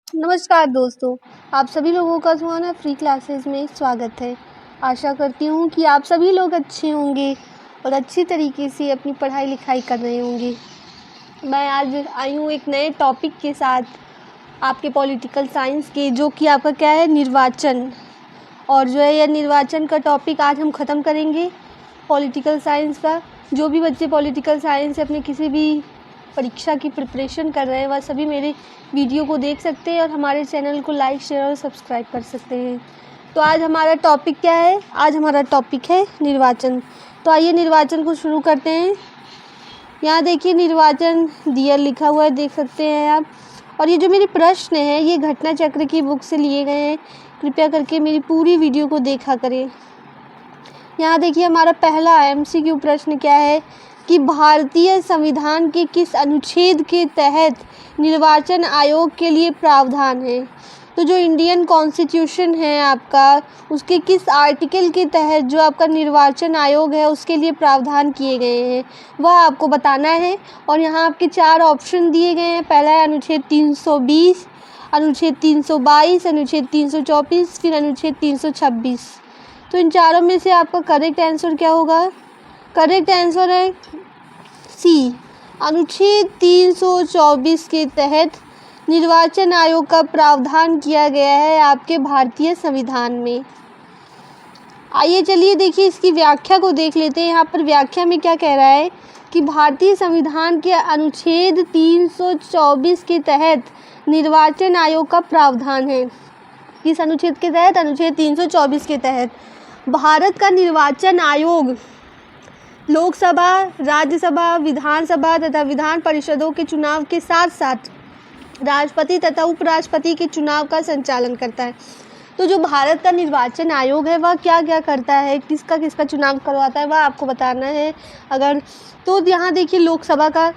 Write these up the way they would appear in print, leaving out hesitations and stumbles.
नमस्कार दोस्तों, आप सभी लोगों का सुहाना फ्री क्लासेस में स्वागत है। आशा करती हूँ कि आप सभी लोग अच्छे होंगे और अच्छी तरीके से अपनी पढ़ाई लिखाई कर रहे होंगे। मैं आज आई हूँ एक नए टॉपिक के साथ आपके पॉलिटिकल साइंस के, जो कि आपका क्या है, निर्वाचन। और जो है यह निर्वाचन का टॉपिक आज हम ख़त्म करेंगे पॉलिटिकल साइंस का। जो भी बच्चे पॉलिटिकल साइंस से अपने किसी भी परीक्षा की प्रिपरेशन कर रहे हैं वह सभी मेरे वीडियो को देख सकते हैं और हमारे चैनल को लाइक, शेयर और सब्सक्राइब कर सकते हैं। तो आज हमारा टॉपिक क्या है? आज हमारा टॉपिक है निर्वाचन। तो आइए निर्वाचन को शुरू करते हैं। यहाँ देखिए निर्वाचन दियर लिखा हुआ है, देख सकते हैं आप। और ये जो मेरे प्रश्न हैं ये घटना चक्र की बुक से लिए गए हैं। कृपया करके मेरी पूरी वीडियो को देखा करें। यहाँ देखिए हमारा पहला MCQ प्रश्न क्या है कि भारतीय संविधान के किस अनुच्छेद के तहत निर्वाचन आयोग के लिए प्रावधान है। तो जो इंडियन कॉन्स्टिट्यूशन है आपका, उसके किस आर्टिकल के तहत जो आपका निर्वाचन आयोग है उसके लिए प्रावधान किए गए हैं वह आपको बताना है। और यहाँ आपके 4 ऑप्शन दिए गए हैं। पहला है अनुच्छेद 320, अनुच्छेद 322, अनुच्छेद 324, फिर अनुच्छेद 326। तो इन चारों में से आपका करेक्ट आंसर क्या होगा? करेक्ट आंसर है सी, अनुच्छेद 324 के तहत निर्वाचन आयोग का प्रावधान किया गया है आपके भारतीय संविधान में। आइए चलिए देखिए इसकी व्याख्या को देख लेते हैं। यहाँ पर व्याख्या में क्या कह रहा है कि भारतीय संविधान के अनुच्छेद 324 के तहत निर्वाचन आयोग का प्रावधान है। किस अनुच्छेद के तहत? अनुच्छेद 324 के तहत भारत का निर्वाचन आयोग लोकसभा, राज्यसभा, विधानसभा तथा विधान परिषदों के चुनाव के साथ साथ राष्ट्रपति तथा उपराष्ट्रपति के चुनाव का संचालन करता है। तो जो भारत का निर्वाचन आयोग है वह क्या क्या करता है, किसका किसका चुनाव करवाता है, वह आपको बताना है। अगर तो यहाँ देखिए लोकसभा का,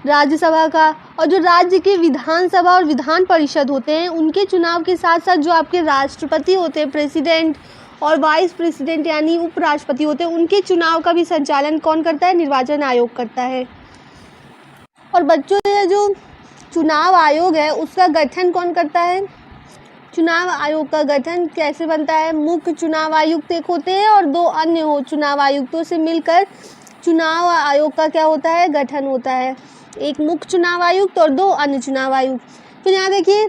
राज्यसभा का, और जो राज्य के विधानसभा और विधान परिषद होते हैं उनके चुनाव के साथ साथ जो आपके राष्ट्रपति होते हैं, प्रेसिडेंट और वाइस प्रेसिडेंट यानी उपराष्ट्रपति होते हैं, उनके चुनाव का भी संचालन कौन करता है? निर्वाचन आयोग करता है। और बच्चों ये जो चुनाव आयोग है उसका गठन कौन करता है? चुनाव आयोग का गठन कैसे बनता है? मुख्य चुनाव आयुक्त एक होते हैं और 2 अन्य चुनाव आयुक्तों से मिलकर चुनाव आयोग का क्या होता है? गठन होता है। एक मुख्य चुनाव आयुक्त और 2 अन्य चुनाव आयुक्त। फिर यहाँ देखिए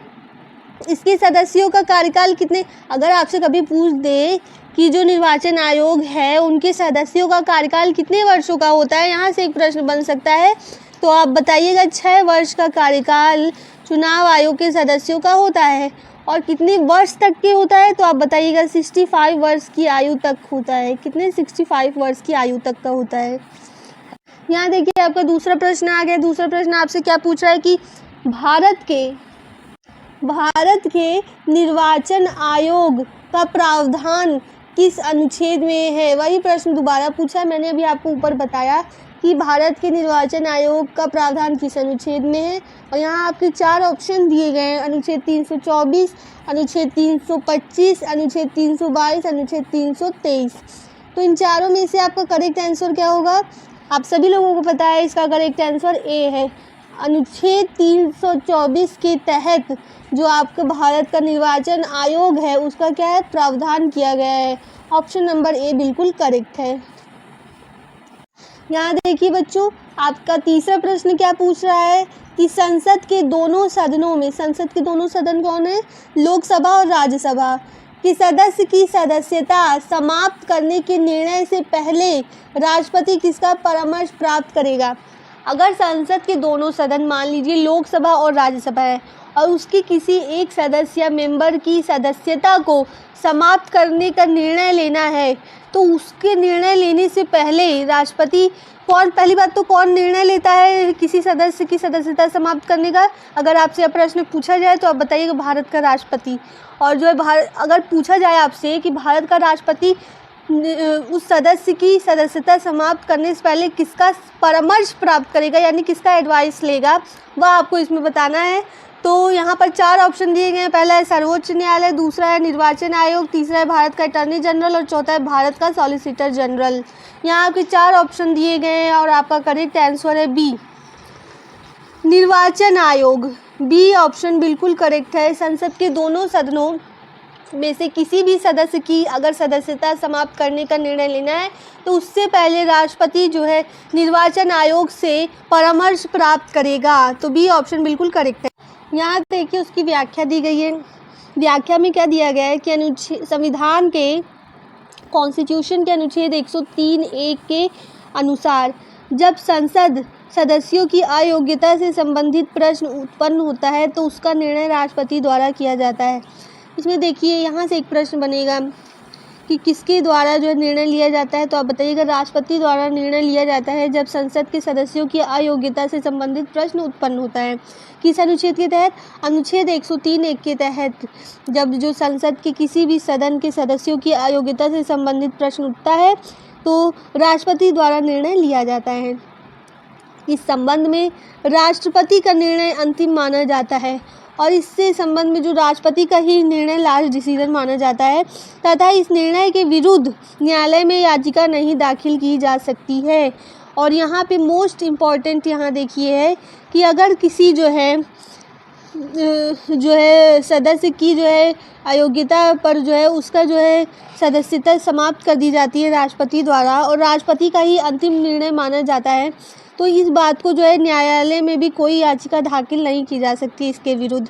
इसके सदस्यों का कार्यकाल कितने, अगर आपसे कभी पूछ दे कि जो निर्वाचन आयोग है उनके सदस्यों का कार्यकाल कितने वर्षों का होता है, यहाँ से एक प्रश्न बन सकता है। तो आप बताइएगा 6 वर्ष का कार्यकाल चुनाव आयोग के सदस्यों का होता है। और कितने वर्ष तक के होता है? तो आप बताइएगा 65 वर्ष की आयु तक होता है। कितने? 65 वर्ष की आयु तक का होता है। यहाँ देखिए आपका दूसरा प्रश्न आ गया। दूसरा प्रश्न आपसे क्या पूछ रहा है कि भारत के निर्वाचन आयोग का प्रावधान किस अनुच्छेद में है? वही प्रश्न दोबारा पूछा है। मैंने अभी आपको ऊपर बताया कि भारत के निर्वाचन आयोग का प्रावधान किस अनुच्छेद में है। और यहाँ आपके 4 ऑप्शन दिए गए हैं, अनुच्छेद 324, अनुच्छेद 325, अनुच्छेद 322, अनुच्छेद 323। तो इन चारों में से आपका करेक्ट आंसर क्या होगा? आप सभी लोगों को पता है इसका करेक्ट आंसर ए है। अनुच्छेद 324 के तहत जो आपका भारत का निर्वाचन आयोग है उसका क्या है? प्रावधान किया गया है। ऑप्शन नंबर ए बिल्कुल करेक्ट है। यहाँ देखिए बच्चों आपका तीसरा प्रश्न क्या पूछ रहा है कि संसद के दोनों सदनों में, संसद के दोनों सदन कौन है? लोकसभा और राज्यसभा कि सदस्य की सदस्यता समाप्त करने के निर्णय से पहले राष्ट्रपति किसका परामर्श प्राप्त करेगा? अगर संसद के दोनों सदन, मान लीजिए लोकसभा और राज्यसभा है, और उसके किसी एक सदस्य या मेंबर की सदस्यता को समाप्त करने का निर्णय लेना है तो उसके निर्णय लेने से पहले राष्ट्रपति पहली बात तो कौन निर्णय लेता है किसी सदस्य की सदस्यता समाप्त करने का? अगर आपसे यह प्रश्न पूछा जाए तो आप बताइएगा भारत का राष्ट्रपति। और जो है अगर पूछा जाए आपसे कि भारत का राष्ट्रपति उस सदस्य की सदस्यता समाप्त करने से पहले किसका परामर्श प्राप्त करेगा यानी किसका एडवाइस लेगा, वह आपको इसमें बताना है। तो यहाँ पर 4 ऑप्शन दिए गए हैं। पहला है सर्वोच्च न्यायालय, दूसरा है निर्वाचन आयोग, तीसरा है भारत का अटॉर्नी जनरल और चौथा है भारत का सॉलिसिटर जनरल। यहाँ आपके 4 ऑप्शन दिए गए हैं और आपका करेक्ट आंसर है बी, निर्वाचन आयोग। बी ऑप्शन बिल्कुल करेक्ट है। संसद के दोनों सदनों में से किसी भी सदस्य की अगर सदस्यता समाप्त करने का निर्णय लेना है तो उससे पहले राष्ट्रपति जो है निर्वाचन आयोग से परामर्श प्राप्त करेगा। तो बी ऑप्शन बिल्कुल करेक्ट है। यहाँ देखिए उसकी व्याख्या दी गई है। व्याख्या में क्या दिया गया है कि संविधान के कॉन्स्टिट्यूशन के अनुच्छेद 103(1) के अनुसार जब संसद सदस्यों की अयोग्यता से संबंधित प्रश्न उत्पन्न होता है तो उसका निर्णय राष्ट्रपति द्वारा किया जाता है। इसमें देखिए यहाँ से एक प्रश्न बनेगा कि किसके द्वारा जो निर्णय लिया जाता है, तो आप बताइएगा राष्ट्रपति द्वारा निर्णय लिया जाता है जब संसद के सदस्यों की अयोग्यता से संबंधित प्रश्न उत्पन्न होता है। किस अनुच्छेद के तहत? अनुच्छेद 103(1) के तहत जब जो संसद के किसी भी सदन के सदस्यों की अयोग्यता से संबंधित प्रश्न उठता है तो राष्ट्रपति द्वारा निर्णय लिया जाता है। इस संबंध में राष्ट्रपति का निर्णय अंतिम माना जाता है और इससे संबंध में जो राष्ट्रपति का ही निर्णय लास्ट डिसीजन माना जाता है तथा इस निर्णय के विरुद्ध न्यायालय में याचिका नहीं दाखिल की जा सकती है। और यहाँ पे मोस्ट इम्पॉर्टेंट यहाँ देखिए है कि अगर किसी जो है सदस्य की जो है अयोग्यता पर जो है उसका जो है सदस्यता समाप्त कर दी जाती है राष्ट्रपति द्वारा और राष्ट्रपति का ही अंतिम निर्णय माना जाता है तो इस बात को जो है न्यायालय में भी कोई याचिका दाखिल नहीं की जा सकती इसके विरुद्ध।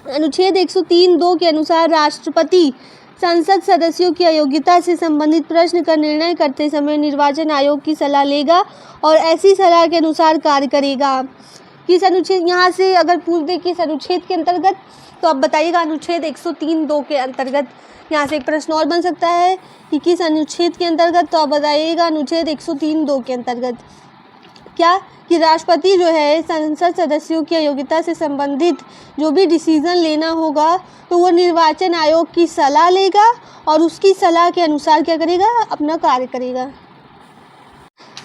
अनुच्छेद 103(2) के अनुसार राष्ट्रपति संसद सदस्यों की अयोग्यता से संबंधित प्रश्न का निर्णय करते समय निर्वाचन आयोग की सलाह लेगा और ऐसी सलाह के अनुसार कार्य करेगा। किस अनुच्छेद, यहाँ से अगर पूछ दे किस अनुच्छेद के अंतर्गत तो आप बताइएगा अनुच्छेद 103(2) के अंतर्गत। यहाँ से एक प्रश्न और बन सकता है कि किस अनुच्छेद के अंतर्गत, तो आप बताइएगा अनुच्छेद 103(2) के अंतर्गत। क्या कि राष्ट्रपति जो है संसद सदस्यों की अयोग्यता से संबंधित जो भी डिसीजन लेना होगा तो वो निर्वाचन आयोग की सलाह लेगा और उसकी सलाह के अनुसार क्या करेगा, अपना कार्य करेगा।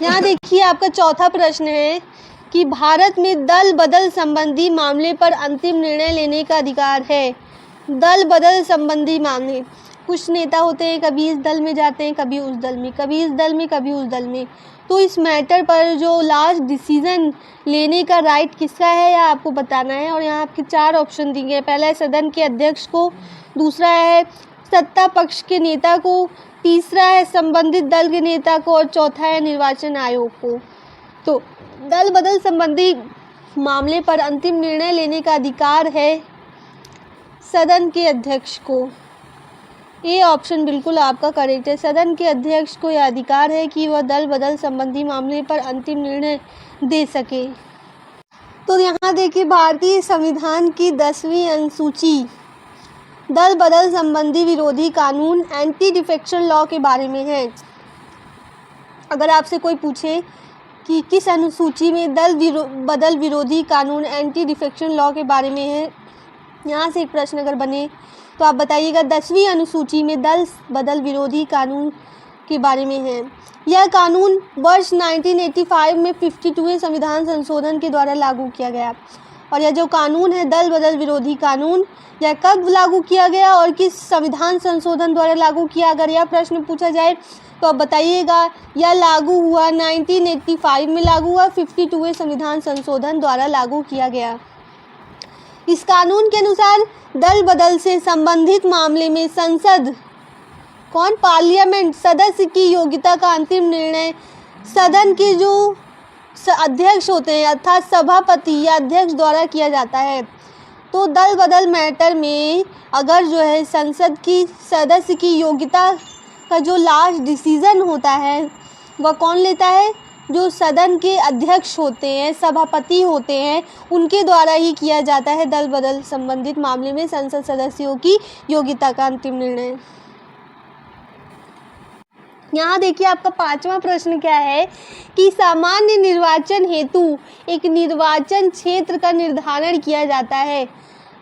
यहाँ देखिए आपका चौथा प्रश्न है कि भारत में दल बदल संबंधी मामले पर अंतिम निर्णय लेने का अधिकार है। दल बदल संबंधी मामले, कुछ नेता होते हैं कभी इस दल में जाते हैं कभी उस दल में, कभी इस दल में कभी उस दल में, तो इस मैटर पर जो लास्ट डिसीजन लेने का राइट किसका है यह आपको बताना है। और यहाँ आपके 4 ऑप्शन दिए हैं। पहला है सदन के अध्यक्ष को, दूसरा है सत्ता पक्ष के नेता को, तीसरा है संबंधित दल के नेता को और चौथा है निर्वाचन आयोग को। तो दल बदल संबंधी मामले पर अंतिम निर्णय लेने का अधिकार है सदन के अध्यक्ष को। ये ऑप्शन बिल्कुल आपका करेक्ट है। सदन के अध्यक्ष को यह अधिकार है कि वह दल बदल संबंधी मामले पर अंतिम निर्णय दे सके। तो यहाँ देखिए भारतीय संविधान की 10वीं अनुसूची दल बदल संबंधी विरोधी कानून एंटी डिफेक्शन लॉ के बारे में है। अगर आपसे कोई पूछे कि किस अनुसूची में दल बदल विरोधी कानून एंटी डिफेक्शन लॉ के बारे में है, यहाँ से एक प्रश्न अगर बने तो आप बताइएगा 10वीं अनुसूची में दल बदल विरोधी कानून के बारे में है। यह कानून वर्ष 1985 में 52वें संविधान संशोधन के द्वारा लागू किया गया। और यह जो कानून है दल बदल विरोधी कानून, यह कब लागू किया गया और किस संविधान संशोधन द्वारा लागू किया, अगर यह प्रश्न पूछा जाए तो आप बताइएगा यह लागू हुआ 1985 में लागू हुआ, 52वें संविधान संशोधन द्वारा लागू किया गया। इस कानून के अनुसार दल बदल से संबंधित मामले में संसद पार्लियामेंट सदस्य की योग्यता का अंतिम निर्णय सदन के जो अध्यक्ष होते हैं अर्थात सभापति या अध्यक्ष द्वारा किया जाता है। तो दल बदल मैटर में अगर जो है संसद की सदस्य की योग्यता का जो लास्ट डिसीजन होता है वह कौन लेता है, जो सदन के अध्यक्ष होते हैं, सभापति होते हैं, उनके द्वारा ही किया जाता है दल बदल संबंधित मामले में संसद सदस्यों की योग्यता का अंतिम निर्णय। यहाँ देखिए आपका 5वां प्रश्न क्या है कि सामान्य निर्वाचन हेतु एक निर्वाचन क्षेत्र का निर्धारण किया जाता है।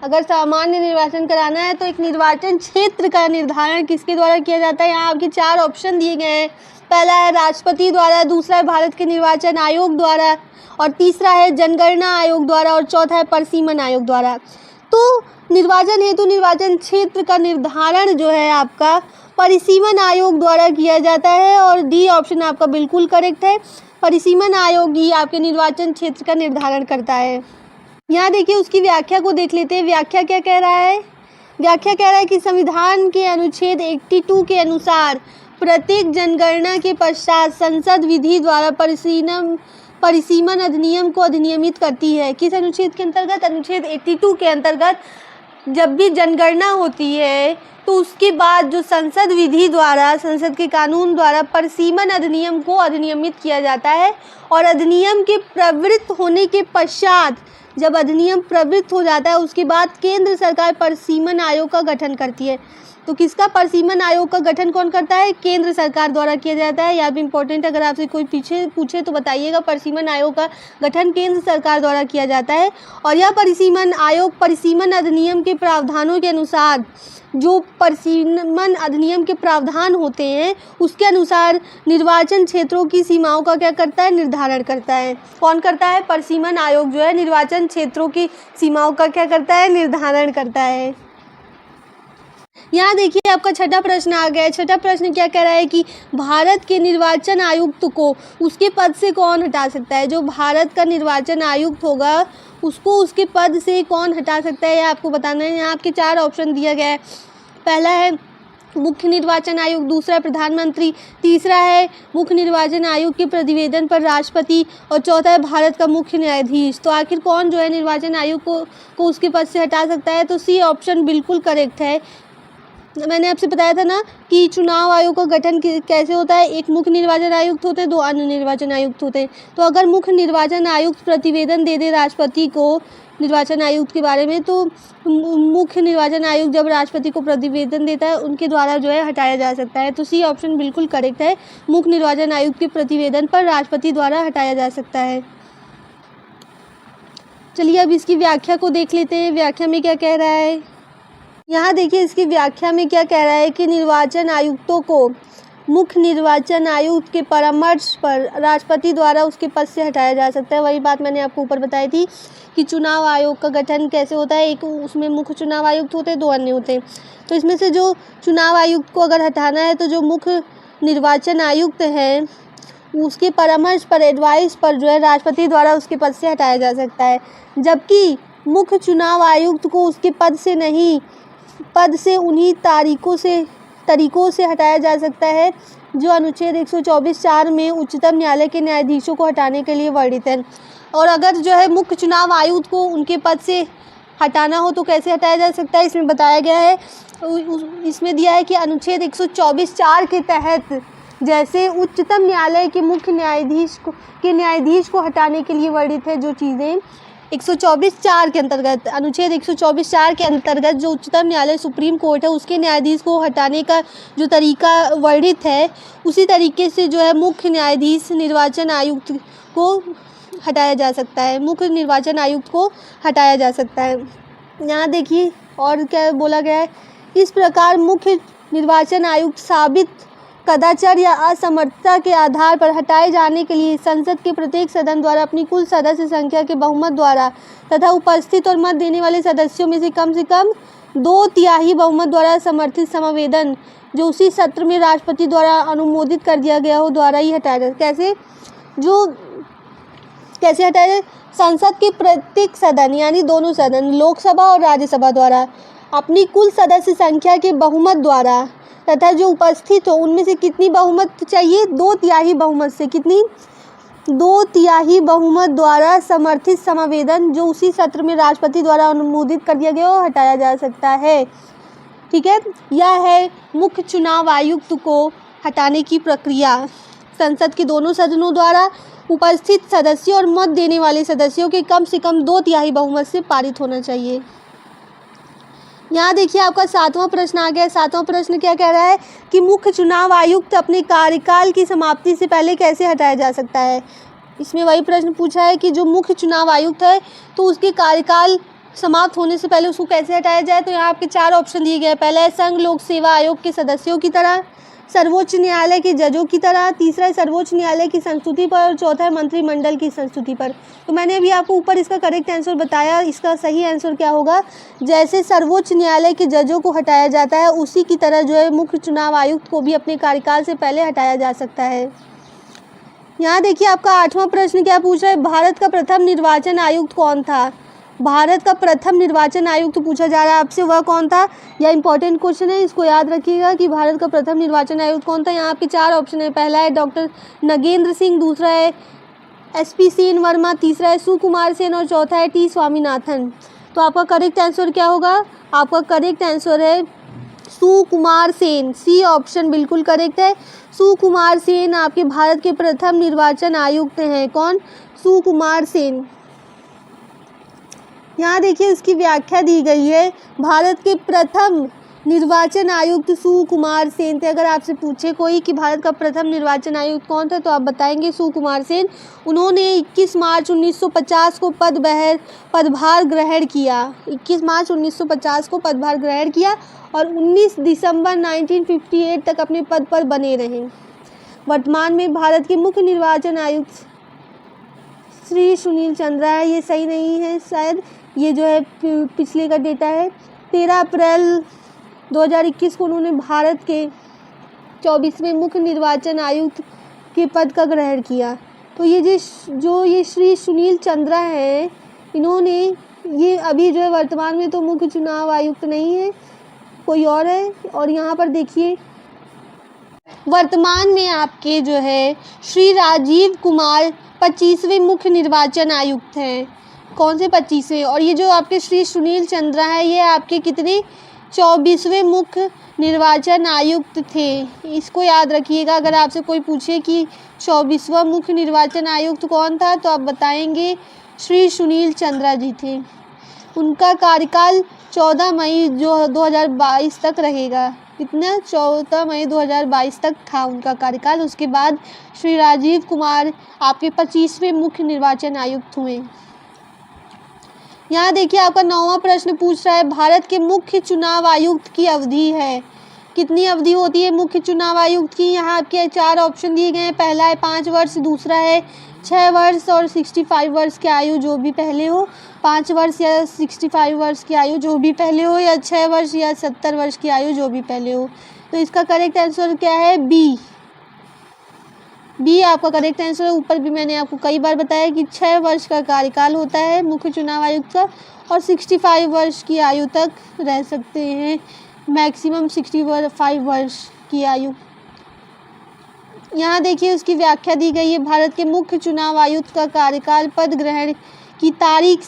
अगर सामान्य निर्वाचन कराना है तो एक निर्वाचन क्षेत्र का निर्धारण किसके द्वारा किया जाता है। यहाँ आपके 4 ऑप्शन दिए गए हैं। पहला है राष्ट्रपति द्वारा, दूसरा है भारत के निर्वाचन आयोग द्वारा और तीसरा है जनगणना आयोग द्वारा और चौथा है परिसीमन आयोग द्वारा। तो निर्वाचन हेतु निर्वाचन क्षेत्र का निर्धारण जो है आपका परिसीमन आयोग द्वारा किया जाता है और डी ऑप्शन आपका बिल्कुल करेक्ट है। परिसीमन आयोग ही आपके निर्वाचन क्षेत्र का निर्धारण करता है। यहाँ देखिए उसकी व्याख्या को देख लेते हैं। व्याख्या क्या कह रहा है? व्याख्या कह रहा है कि संविधान के अनुच्छेद 82 के अनुसार प्रत्येक जनगणना के पश्चात संसद विधि द्वारा परिसीमन अधिनियम को अधिनियमित करती है। किस अनुच्छेद के अंतर्गत? अनुच्छेद 82 के अंतर्गत जब भी जनगणना होती है तो उसके बाद जो संसद विधि द्वारा, संसद के कानून द्वारा परिसीमन अधिनियम को अधिनियमित किया जाता है। और अधिनियम के प्रवृत्त होने के पश्चात, जब अधिनियम प्रवृत्त हो जाता है उसके बाद केंद्र सरकार परिसीमन आयोग का गठन करती है। तो किसका परिसीमन आयोग का गठन कौन करता है? केंद्र सरकार द्वारा किया जाता है। यह भी इम्पोर्टेंट, अगर आपसे कोई पीछे पूछे तो बताइएगा। परिसीमन आयोग का गठन केंद्र सरकार द्वारा किया जाता है। और यह परिसीमन आयोग परिसीमन अधिनियम के प्रावधानों के अनुसार, जो परिसीमन अधिनियम के प्रावधान होते हैं उसके अनुसार निर्वाचन क्षेत्रों की सीमाओं का क्या करता है? निर्धारण करता है। कौन करता है? परिसीमन आयोग जो है निर्वाचन क्षेत्रों की सीमाओं का क्या करता है? निर्धारण करता है। यहाँ देखिए आपका छठा प्रश्न आ गया है। छठा प्रश्न क्या कह रहा है कि भारत के निर्वाचन आयुक्त को उसके पद से कौन हटा सकता है? जो भारत का निर्वाचन आयुक्त होगा उसको उसके पद से कौन हटा सकता है, यह आपको बताना है। यहाँ आपके 4 ऑप्शन दिया गया है। पहला है मुख्य निर्वाचन आयुक्त, दूसरा प्रधानमंत्री, तीसरा है मुख्य निर्वाचन आयुक्त के प्रतिवेदन पर राष्ट्रपति, और चौथा है भारत का मुख्य न्यायाधीश। तो आखिर कौन जो है निर्वाचन आयुक्त को उसके पद से हटा सकता है? तो सी ऑप्शन बिल्कुल करेक्ट है। मैंने आपसे बताया था ना कि चुनाव आयोग का गठन कैसे होता है। एक मुख्य निर्वाचन आयुक्त होते हैं, 2 अन्य निर्वाचन आयुक्त होते हैं। तो अगर मुख्य निर्वाचन आयुक्त प्रतिवेदन दे दे राष्ट्रपति को निर्वाचन आयुक्त के बारे में, तो मुख्य निर्वाचन आयुक्त जब राष्ट्रपति को प्रतिवेदन देता है उनके द्वारा जो है हटाया जा सकता है। तो सी ऑप्शन बिल्कुल करेक्ट है। मुख्य निर्वाचन आयुक्त के प्रतिवेदन पर राष्ट्रपति द्वारा हटाया जा सकता है। चलिए अब इसकी व्याख्या को देख लेते हैं। व्याख्या में क्या कह रहा है? यहाँ देखिए इसकी व्याख्या में क्या कह रहा है कि निर्वाचन आयुक्तों को मुख्य निर्वाचन आयुक्त के परामर्श पर राष्ट्रपति द्वारा उसके पद से हटाया जा सकता है। वही बात मैंने आपको ऊपर बताई थी कि चुनाव आयोग का गठन कैसे होता है। एक उसमें मुख्य चुनाव आयुक्त होते हैं, 2 अन्य होते हैं। तो इसमें से जो चुनाव आयुक्त को अगर हटाना है तो जो मुख्य निर्वाचन आयुक्त है उसके परामर्श पर, एडवाइस पर जो है राष्ट्रपति द्वारा उसके पद से हटाया जा सकता है। जबकि मुख्य चुनाव आयुक्त को उसके पद से नहीं, पद से उन्हीं तरीकों से हटाया जा सकता है जो अनुच्छेद 124(4) में उच्चतम न्यायालय के न्यायाधीशों को हटाने के लिए वर्णित है। और अगर जो है मुख्य चुनाव आयुक्त को उनके पद से हटाना हो तो कैसे हटाया जा सकता है, इसमें बताया गया है। इसमें दिया है कि अनुच्छेद 124(4) के तहत जैसे उच्चतम न्यायालय के मुख्य न्यायाधीश को हटाने के लिए वर्णित है जो चीज़ें 124(4) के अंतर्गत, अनुच्छेद 124(4) के अंतर्गत जो उच्चतम न्यायालय सुप्रीम कोर्ट है उसके न्यायाधीश को हटाने का जो तरीका वर्णित है, उसी तरीके से जो है मुख्य न्यायाधीश निर्वाचन आयुक्त को हटाया जा सकता है। मुख्य निर्वाचन आयुक्त को हटाया जा सकता है। यहाँ देखिए और क्या बोला गया है, इस प्रकार मुख्य निर्वाचन आयुक्त साबित कदाचार या असमर्थता के आधार पर हटाए जाने के लिए संसद के प्रत्येक सदन द्वारा अपनी कुल सदस्य संख्या के बहुमत द्वारा तथा उपस्थित और मत देने वाले सदस्यों में से कम 2/3 बहुमत द्वारा समर्थित समावेदन जो उसी सत्र में राष्ट्रपति द्वारा अनुमोदित कर दिया गया हो द्वारा ही हटाया जाए। कैसे हटाया जाए? संसद के प्रत्येक सदन यानी दोनों सदन, लोकसभा और राज्यसभा द्वारा अपनी कुल सदस्य संख्या के बहुमत द्वारा तथा जो उपस्थित हो उनमें से कितनी बहुमत चाहिए? 2/3 बहुमत से। कितनी? 2/3 बहुमत द्वारा समर्थित समावेदन जो उसी सत्र में राष्ट्रपति द्वारा अनुमोदित कर दिया गया हो हटाया जा सकता है। ठीक है, यह है मुख्य चुनाव आयुक्त को हटाने की प्रक्रिया। संसद के दोनों सदनों द्वारा उपस्थित सदस्यों और मत देने वाले सदस्यों के कम से कम 2/3 बहुमत से पारित होना चाहिए। यहाँ देखिए आपका 7वां प्रश्न आ गया है। 7वां प्रश्न क्या कह रहा है कि मुख्य चुनाव आयुक्त अपने कार्यकाल की समाप्ति से पहले कैसे हटाया जा सकता है। इसमें वही प्रश्न पूछा है कि जो मुख्य चुनाव आयुक्त है तो उसके कार्यकाल समाप्त होने से पहले उसको कैसे हटाया जाए। तो यहाँ आपके 4 ऑप्शन दिए गए हैं। पहला है संघ लोक सेवा आयोग के सदस्यों की तरह, सर्वोच्च न्यायालय के जजों की तरह, तीसरा है सर्वोच्च न्यायालय की संस्तुति पर और चौथा है मंत्रिमंडल की संस्तुति पर। तो मैंने अभी आपको ऊपर इसका करेक्ट आंसर बताया। इसका सही आंसर क्या होगा? जैसे सर्वोच्च न्यायालय के जजों को हटाया जाता है उसी की तरह जो है मुख्य चुनाव आयुक्त को भी अपने कार्यकाल से पहले हटाया जा सकता है। यहाँ देखिए आपका 8वां प्रश्न क्या पूछ रहा है, भारत का प्रथम निर्वाचन आयुक्त कौन था। भारत का प्रथम निर्वाचन आयुक्त पूछा जा रहा है आपसे, वह कौन था? यह इंपॉर्टेंट क्वेश्चन है, इसको याद रखिएगा कि भारत का प्रथम निर्वाचन आयुक्त कौन था। यहाँ आपके 4 ऑप्शन है। पहला है डॉक्टर नगेंद्र सिंह, दूसरा है SP सेन वर्मा, तीसरा है सुकुमार सेन और चौथा है T स्वामीनाथन। तो आपका करेक्ट आंसर क्या होगा? आपका करेक्ट आंसर है सुकुमार सेन। सी ऑप्शन बिल्कुल करेक्ट है। सुकुमार सेन आपके भारत के प्रथम निर्वाचन आयुक्त हैं। कौन? सुकुमार सेन। यहाँ देखिए उसकी व्याख्या दी गई है, भारत के प्रथम निर्वाचन आयुक्त सुकुमार सेन थे। अगर आपसे पूछे कोई कि भारत का प्रथम निर्वाचन आयुक्त कौन था तो आप बताएंगे सुकुमार सेन। उन्होंने 21 मार्च 1950 को पदभार ग्रहण किया। 21 मार्च 1950 को पदभार ग्रहण किया और 19 दिसंबर 1958 तक अपने पद पर बने रहे। वर्तमान में भारत के मुख्य निर्वाचन आयुक्त श्री सुनील चंद्रा है। ये सही नहीं है शायद, ये जो है पिछले का डेटा है। 13 अप्रैल 2021 को उन्होंने भारत के 24वें मुख्य निर्वाचन आयुक्त के पद का ग्रहण किया। तो ये श्री सुनील चंद्रा हैं, इन्होंने ये अभी जो है वर्तमान में तो मुख्य चुनाव आयुक्त नहीं है, कोई और है। और यहाँ पर देखिए वर्तमान में आपके जो है श्री राजीव कुमार 25वें मुख्य निर्वाचन आयुक्त हैं। कौन से 25वें? और ये जो आपके श्री सुनील चंद्रा है ये आपके कितने 24वें मुख्य निर्वाचन आयुक्त थे। इसको याद रखिएगा। अगर आपसे कोई पूछे कि 24वां मुख्य निर्वाचन आयुक्त कौन था तो आप बताएंगे श्री सुनील चंद्रा जी थे। उनका कार्यकाल 14 मई 2022 तक रहेगा। कितना? 14 मई 2022 तक था उनका कार्यकाल। उसके बाद श्री राजीव कुमार आपके 25वें मुख्य निर्वाचन आयुक्त हुए। यहाँ देखिए आपका 9वां प्रश्न पूछ रहा है भारत के मुख्य चुनाव आयुक्त की अवधि है। कितनी अवधि होती है मुख्य चुनाव आयुक्त की? यहाँ आपके 4 ऑप्शन दिए गए हैं। पहला है 5 वर्ष, दूसरा है 6 वर्ष और 65 वर्ष की आयु जो भी पहले हो। 5 वर्ष या 65 वर्ष की आयु जो भी पहले हो, या 6 वर्ष या 70 वर्ष की आयु जो भी पहले हो। तो इसका करेक्ट आंसर क्या है? बी आपका करेक्ट आंसर है। ऊपर भी मैंने आपको कई बार बताया कि 6 वर्ष का कार्यकाल होता है मुख्य चुनाव आयुक्त का और 65 वर्ष की आयु तक रह सकते हैं, मैक्सिमम 65 वर्ष की आयु। यहाँ देखिए उसकी व्याख्या दी गई है। भारत के मुख्य चुनाव आयुक्त का कार्यकाल पद ग्रहण की तारीख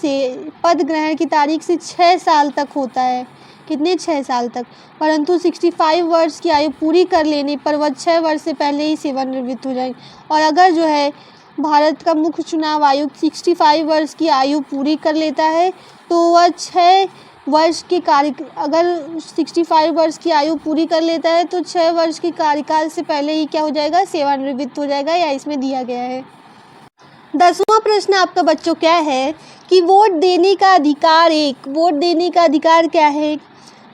से 6 साल तक होता है। कितने? 6 साल तक। परंतु 65 वर्ष की आयु पूरी कर लेने पर वह 6 वर्ष से पहले ही सेवानिवृत्त हो जाएंगे। और अगर जो है भारत का मुख्य चुनाव आयुक्त 65 वर्ष की आयु पूरी कर लेता है तो वह 6 वर्ष के अगर 65 वर्ष की आयु पूरी कर लेता है तो 6 वर्ष के कार्यकाल से पहले ही क्या हो जाएगा? सेवानिवृत्त हो जाएगा, या इसमें दिया गया है। 10वां प्रश्न आपका बच्चों क्या है कि वोट देने का अधिकार क्या है?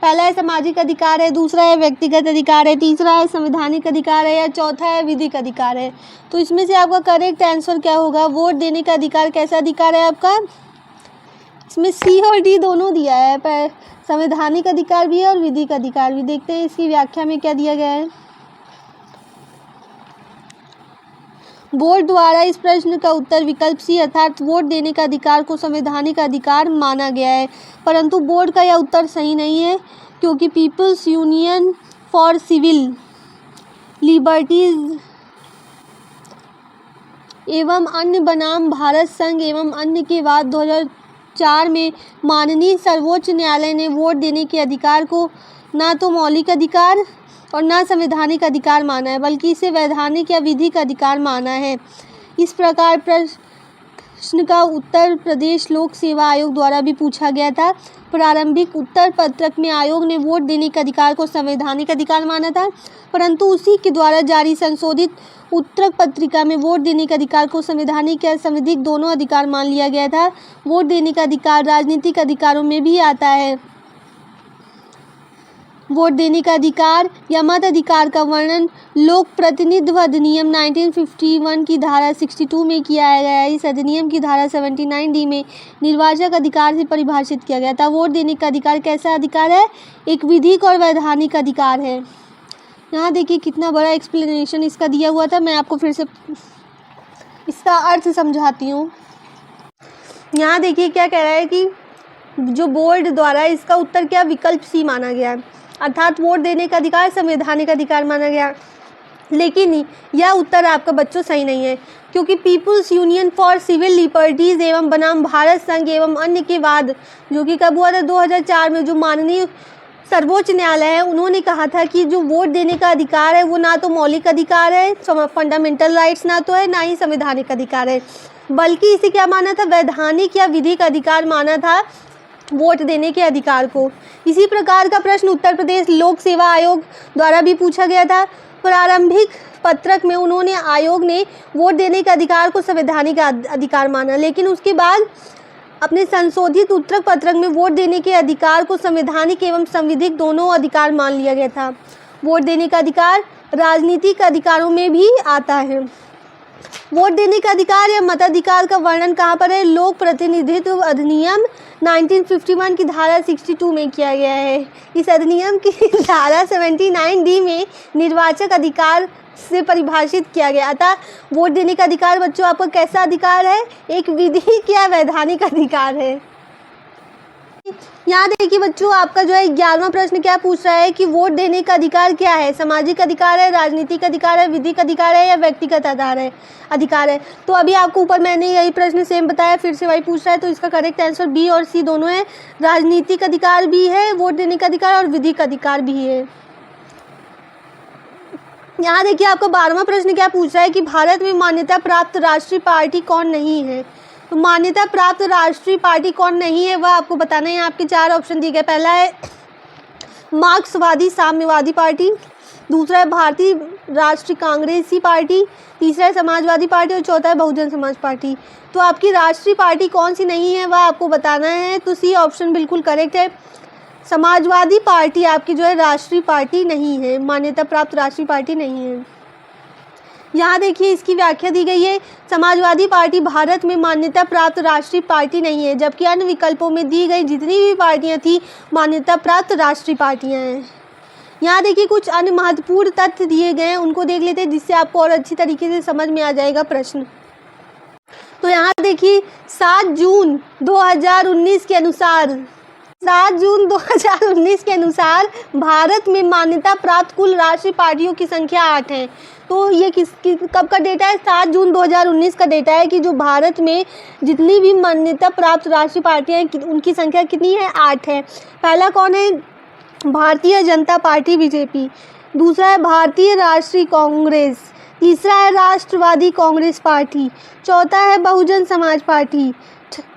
पहला है सामाजिक अधिकार है, दूसरा है व्यक्तिगत अधिकार है, तीसरा है संवैधानिक अधिकार है या चौथा है विधिक अधिकार है। तो इसमें से आपका करेक्ट आंसर क्या होगा? वोट देने का अधिकार कैसा अधिकार है आपका? इसमें C और D दोनों दिया है, पर संवैधानिक अधिकार भी है और विधिक अधिकार भी। देखते हैं इसकी व्याख्या में क्या दिया गया है। बोर्ड द्वारा इस प्रश्न का उत्तर विकल्प C अर्थात वोट देने का अधिकार को संवैधानिक अधिकार माना गया है, परंतु बोर्ड का यह उत्तर सही नहीं है क्योंकि peoples union for civil liberties एवं अन्य बनाम भारत संघ एवं अन्य के बाद 2004 में माननीय सर्वोच्च न्यायालय ने वोट देने के अधिकार को ना तो मौलिक अधिकार और ना संवैधानिक अधिकार माना है, बल्कि इसे वैधानिक या विधिक अधिकार माना है। इस प्रकार प्रश्न का उत्तर प्रदेश लोक सेवा आयोग द्वारा भी पूछा गया था। प्रारंभिक उत्तर पत्रक में आयोग ने वोट देने के अधिकार को संवैधानिक अधिकार माना था, परंतु उसी के द्वारा जारी संशोधित उत्तर पत्रिका में वोट देने के अधिकार को संवैधानिक या संविधिक दोनों अधिकार मान लिया गया था। वोट देने का अधिकार राजनीतिक अधिकारों में भी आता है। वोट देने का अधिकार या मत अधिकार का वर्णन लोक प्रतिनिधित्व अधिनियम 1951 की धारा 62 में किया गया है। इस अधिनियम की धारा 79D में निर्वाचक अधिकार से परिभाषित किया गया था। वोट देने का अधिकार कैसा अधिकार है? एक विधिक और वैधानिक अधिकार है। यहाँ देखिए कितना बड़ा एक्सप्लेनेशन इसका दिया हुआ था। मैं आपको फिर से इसका अर्थ समझाती हूँ। यहाँ देखिए क्या कह रहा है कि जो बोर्ड द्वारा इसका उत्तर क्या विकल्प सी माना गया है, अर्थात वोट देने का अधिकार संवैधानिक अधिकार माना गया। लेकिन यह उत्तर आपका बच्चों सही नहीं है, क्योंकि peoples union for civil liberties एवं बनाम भारत संघ एवं अन्य के बाद, जो कि कब हुआ था 2004 में, जो माननीय सर्वोच्च न्यायालय है उन्होंने कहा था कि जो वोट देने का अधिकार है वो ना तो मौलिक अधिकार है, फंडामेंटल राइट्स ना तो है, ना ही संवैधानिक अधिकार है, बल्कि इसे क्या माना था, वैधानिक या विधिक अधिकार माना था वोट देने के अधिकार को। इसी प्रकार का प्रश्न उत्तर प्रदेश लोक सेवा आयोग द्वारा भी पूछा गया था। प्रारंभिक पत्रक में उन्होंने आयोग ने वोट देने के अधिकार को संवैधानिक अधिकार माना, लेकिन उसके बाद अपने संशोधित उत्तर पत्रक में वोट देने के अधिकार को संवैधानिक एवं संविधिक दोनों अधिकार मान लिया गया था। वोट देने का अधिकार राजनीतिक अधिकारों में भी आता है। वोट देने का अधिकार या मताधिकार का वर्णन कहाँ पर है, लोक प्रतिनिधित्व अधिनियम 1951 की धारा 62 में किया गया है। इस अधिनियम की धारा 79D में निर्वाचक अधिकार से परिभाषित किया गया। अतः वोट देने का अधिकार बच्चों आपका कैसा अधिकार है, एक विधिक या वैधानिक अधिकार है। यहाँ देखिए बच्चों, आपका जो है 11वां प्रश्न क्या पूछ रहा है कि वोट देने का अधिकार क्या है, सामाजिक अधिकार है, राजनीतिक अधिकार है, विधिक अधिकार है या व्यक्तिगत अधिकार है। तो अभी आपको ऊपर मैंने यही प्रश्न सेम बताया, फिर से वही पूछ रहा है, तो इसका करेक्ट आंसर बी और सी दोनों है। राजनीतिक अधिकार भी है वोट देने का अधिकार, और विधिक अधिकार भी है। यहाँ देखिए आपका 12वां प्रश्न क्या पूछ रहा है कि भारत में मान्यता प्राप्त राष्ट्रीय पार्टी कौन नहीं है। तो मान्यता प्राप्त राष्ट्रीय पार्टी कौन नहीं है वह आपको बताना है। यहाँ आपके 4 ऑप्शन दिए गए। पहला है मार्क्सवादी साम्यवादी पार्टी, दूसरा है भारतीय राष्ट्रीय कांग्रेसी पार्टी, तीसरा है समाजवादी पार्टी और चौथा है बहुजन समाज पार्टी। तो आपकी राष्ट्रीय पार्टी कौन सी नहीं है वह आपको बताना है। तो सी ऑप्शन बिल्कुल करेक्ट है। समाजवादी पार्टी आपकी जो है राष्ट्रीय पार्टी नहीं है, मान्यता प्राप्त राष्ट्रीय पार्टी नहीं है। यहाँ देखिए इसकी व्याख्या दी गई है, समाजवादी पार्टी भारत में मान्यता प्राप्त राष्ट्रीय पार्टी नहीं है, जबकि अन्य विकल्पों में दी गई जितनी भी पार्टियाँ थी मान्यता प्राप्त राष्ट्रीय पार्टियाँ हैं। यहाँ देखिए कुछ अन्य महत्वपूर्ण तथ्य दिए गए हैं, उनको देख लेते हैं जिससे आपको और अच्छी तरीके से समझ में आ जाएगा प्रश्न। तो यहाँ देखिए 7 जून 2019 के अनुसार भारत में मान्यता प्राप्त कुल राष्ट्रीय पार्टियों की संख्या 8 है। तो ये कब का डेटा है, 7 जून 2019 का डेटा है कि जो भारत में जितनी भी मान्यता प्राप्त राष्ट्रीय पार्टियां हैं उनकी संख्या कितनी है, 8 है। पहला कौन है, भारतीय जनता पार्टी बीजेपी, दूसरा है भारतीय राष्ट्रीय कांग्रेस, तीसरा है राष्ट्रवादी कांग्रेस पार्टी, चौथा है बहुजन समाज पार्टी,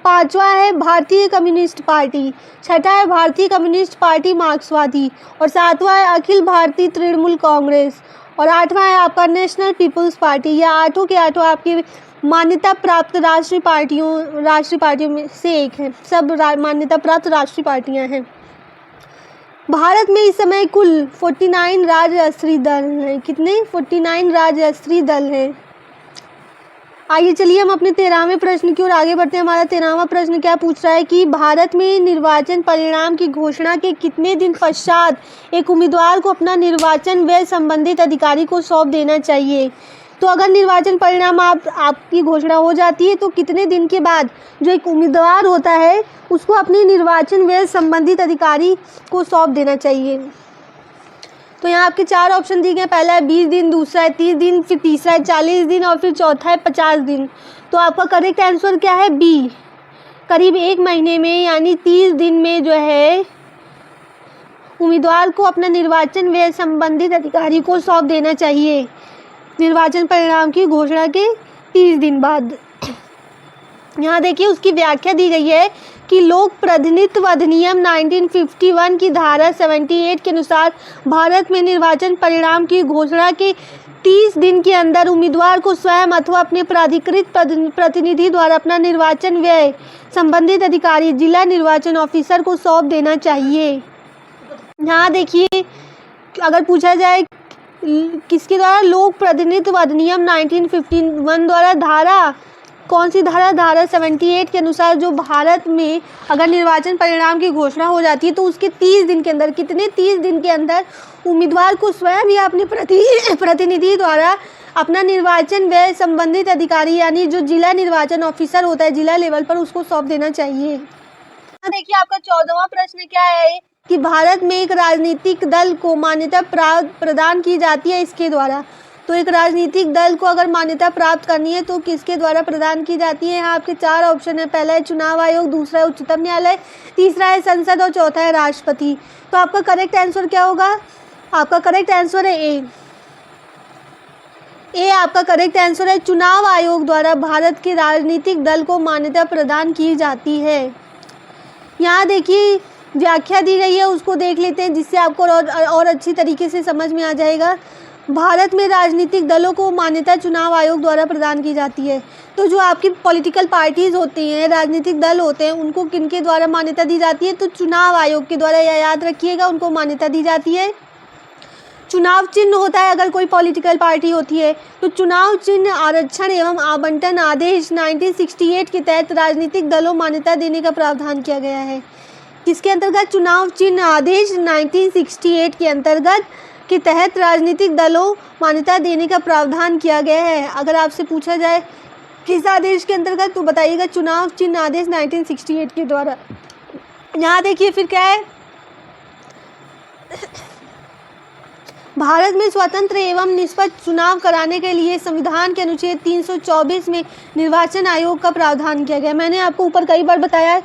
पांचवा है भारतीय कम्युनिस्ट पार्टी, छठा है भारतीय कम्युनिस्ट पार्टी मार्क्सवादी और सातवां है अखिल भारतीय तृणमूल कांग्रेस और आठवां है आपका नेशनल पीपुल्स पार्टी। यह आठों के आठों आपकी मान्यता प्राप्त राष्ट्रीय पार्टियों में से एक है। सब मान्यता प्राप्त राष्ट्रीय पार्टियां हैं। भारत में इस समय कुल 49 राज्य स्तरीय दल हैं। कितने, 49 राज्य स्तरीय दल हैं। आइए चलिए हम अपने 13वें प्रश्न की ओर आगे बढ़ते हैं। हमारा 13वां प्रश्न क्या पूछ रहा है कि भारत में निर्वाचन परिणाम की घोषणा के कितने दिन पश्चात एक उम्मीदवार को अपना निर्वाचन व्यय संबंधित अधिकारी को सौंप देना चाहिए। तो अगर निर्वाचन परिणाम आपकी घोषणा हो जाती है तो कितने दिन के बाद जो एक उम्मीदवार होता है उसको अपने निर्वाचन व्यय संबंधित अधिकारी को सौंप देना चाहिए। तो यहाँ आपके 4 ऑप्शन दिए गए। पहला है 20 दिन, दूसरा है 30 दिन, फिर तीसरा है 40 दिन और फिर चौथा है 50 दिन। तो आपका करेक्ट आंसर क्या है, बी। करीब 1 महीने में यानी 30 दिन में जो है उम्मीदवार को अपना निर्वाचन व्यय संबंधित अधिकारी को सौंप देना चाहिए निर्वाचन परिणाम की घोषणा के 30 दिन बाद। यहाँ देखिए उसकी व्याख्या दी गई है कि लोक प्रतिनिधित्व अधिनियम 1951 की धारा 78 के अनुसार भारत में निर्वाचन परिणाम की घोषणा के 30 दिन के अंदर उम्मीदवार को स्वयं अथवा अपने प्राधिकृत प्रतिनिधि द्वारा अपना निर्वाचन व्यय संबंधित अधिकारी जिला निर्वाचन ऑफिसर को सौंप देना चाहिए। यहाँ देखिए अगर पूछा जाए किसके द्वारा, लोक प्रतिनिधित्व अधिनियम 1951 द्वारा धारा कौन सी धारा, धारा 78 के अनुसार जो भारत में अगर निर्वाचन परिणाम की घोषणा हो जाती है तो उसके 30 दिन के अंदर, कितने 30 दिन के अंदर उम्मीदवार को स्वयं या अपने प्रतिनिधि द्वारा अपना निर्वाचन व्यय संबंधित अधिकारी यानी जो जिला निर्वाचन ऑफिसर होता है जिला लेवल पर उसको सौंप देना चाहिए। देखिए आपका 14वां प्रश्न क्या है कि भारत में एक राजनीतिक दल को मान्यता प्रदान की जाती है इसके द्वारा। तो एक राजनीतिक दल को अगर मान्यता प्राप्त करनी है तो किसके द्वारा प्रदान की जाती है? यहाँ आपके 4 ऑप्शन है। पहला है चुनाव आयोग, दूसरा है उच्चतम न्यायालय, तीसरा है संसद और चौथा है राष्ट्रपति। तो आपका करेक्ट आंसर क्या होगा? आपका करेक्ट आंसर है ए आपका करेक्ट आंसर है। चुनाव आयोग द्वारा भारत के राजनीतिक दल को मान्यता प्रदान की जाती है। यहाँ देखिए व्याख्या दी गई है, उसको देख लेते हैं जिससे आपको और अच्छी तरीके से समझ में आ जाएगा। भारत में राजनीतिक दलों को मान्यता चुनाव आयोग द्वारा प्रदान की जाती है। तो जो आपकी पॉलिटिकल पार्टीज़ होती हैं, राजनीतिक दल होते हैं, उनको किनके द्वारा मान्यता दी जाती है? तो चुनाव आयोग के द्वारा, यह याद रखिएगा, उनको मान्यता दी जाती है। चुनाव चिन्ह होता है अगर कोई पॉलिटिकल पार्टी होती है तो चुनाव चिन्ह आरक्षण एवं आवंटन आदेश 1968 के तहत राजनीतिक दलों मान्यता देने का प्रावधान किया गया है। किसके अंतर्गत? चुनाव चिन्ह आदेश 1968 के अंतर्गत के तहत राजनीतिक दलों मान्यता देने का प्रावधान किया गया है। अगर आपसे पूछा जाए किस आदेश के अंतर्गत, तो बताइएगा चुनाव चिन्ह आदेश 1968 के द्वारा। यहाँ देखिए फिर क्या है, भारत में स्वतंत्र एवं निष्पक्ष चुनाव कराने के लिए संविधान के अनुच्छेद 324 में निर्वाचन आयोग का प्रावधान किया गया। मैंने आपको ऊपर कई बार बताया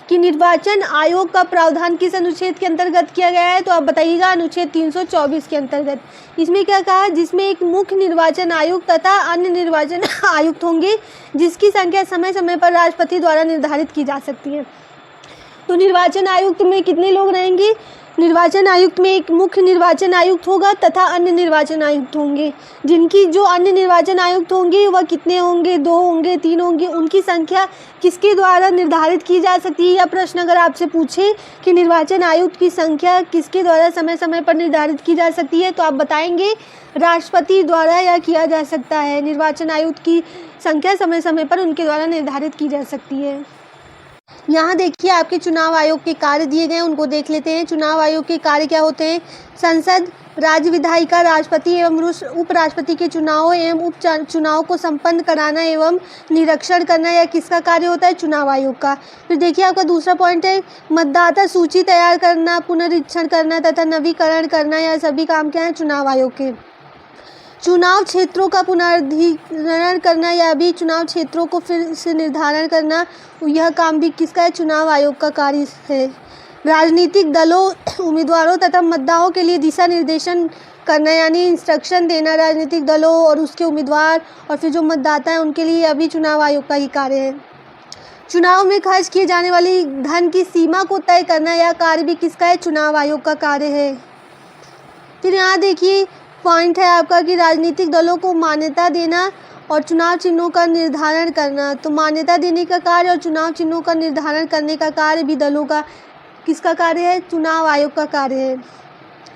कि निर्वाचन आयोग का प्रावधान किस अनुच्छेद के अंतर्गत किया गया है, तो आप बताइएगा अनुच्छेद 324 के अंतर्गत। इसमें क्या कहा? जिसमें एक मुख्य निर्वाचन आयुक्त तथा अन्य निर्वाचन आयुक्त होंगे जिसकी संख्या समय समय पर राष्ट्रपति द्वारा निर्धारित की जा सकती है। तो निर्वाचन आयुक्त में कितने लोग रहेंगे? निर्वाचन आयुक्त में एक मुख्य निर्वाचन आयुक्त होगा तथा अन्य निर्वाचन आयुक्त होंगे, जिनकी जो अन्य निर्वाचन आयुक्त होंगे वह कितने होंगे? 2 होंगे, 3 होंगे। उनकी संख्या किसके द्वारा निर्धारित की जा सकती है? या प्रश्न अगर आपसे पूछे कि निर्वाचन आयुक्त की संख्या किसके द्वारा समय समय पर निर्धारित की जा सकती है, तो आप बताएंगे राष्ट्रपति द्वारा यह किया जा सकता है। निर्वाचन आयुक्त की संख्या समय समय पर उनके द्वारा निर्धारित की जा सकती है। यहाँ देखिए आपके चुनाव आयोग के कार्य दिए गए हैं, उनको देख लेते हैं। चुनाव आयोग के कार्य क्या होते हैं? संसद, राज्य विधायिका, राष्ट्रपति एवं उपराष्ट्रपति के चुनाव एवं उप चुनाव को संपन्न कराना एवं निरीक्षण करना, यह किसका कार्य होता है? चुनाव आयोग का। फिर देखिए आपका दूसरा पॉइंट है मतदाता सूची तैयार करना, पुनरीक्षण करना तथा नवीकरण करना, यह सभी काम क्या है? चुनाव आयोग के। चुनाव क्षेत्रों का पुनर्निर्धारण करना, या भी चुनाव क्षेत्रों को फिर से निर्धारण करना, यह काम भी किसका है? चुनाव आयोग का कार्य है। राजनीतिक दलों, उम्मीदवारों तथा मतदाताओं के लिए दिशा निर्देशन करना, यानी इंस्ट्रक्शन देना राजनीतिक दलों और उसके उम्मीदवार और फिर जो मतदाता हैं उनके लिए, अभी चुनाव आयोग का ही कार्य है। चुनाव में खर्च किए जाने वाली धन की सीमा को तय करना, यह कार्य भी किसका है? चुनाव आयोग का कार्य है। फिर यहाँ देखिए पॉइंट है आपका कि राजनीतिक दलों को मान्यता देना और चुनाव चिन्हों का निर्धारण करना। तो मान्यता देने का कार्य और चुनाव चिन्हों का निर्धारण करने का कार्य भी दलों का किसका कार्य है? चुनाव आयोग का कार्य है।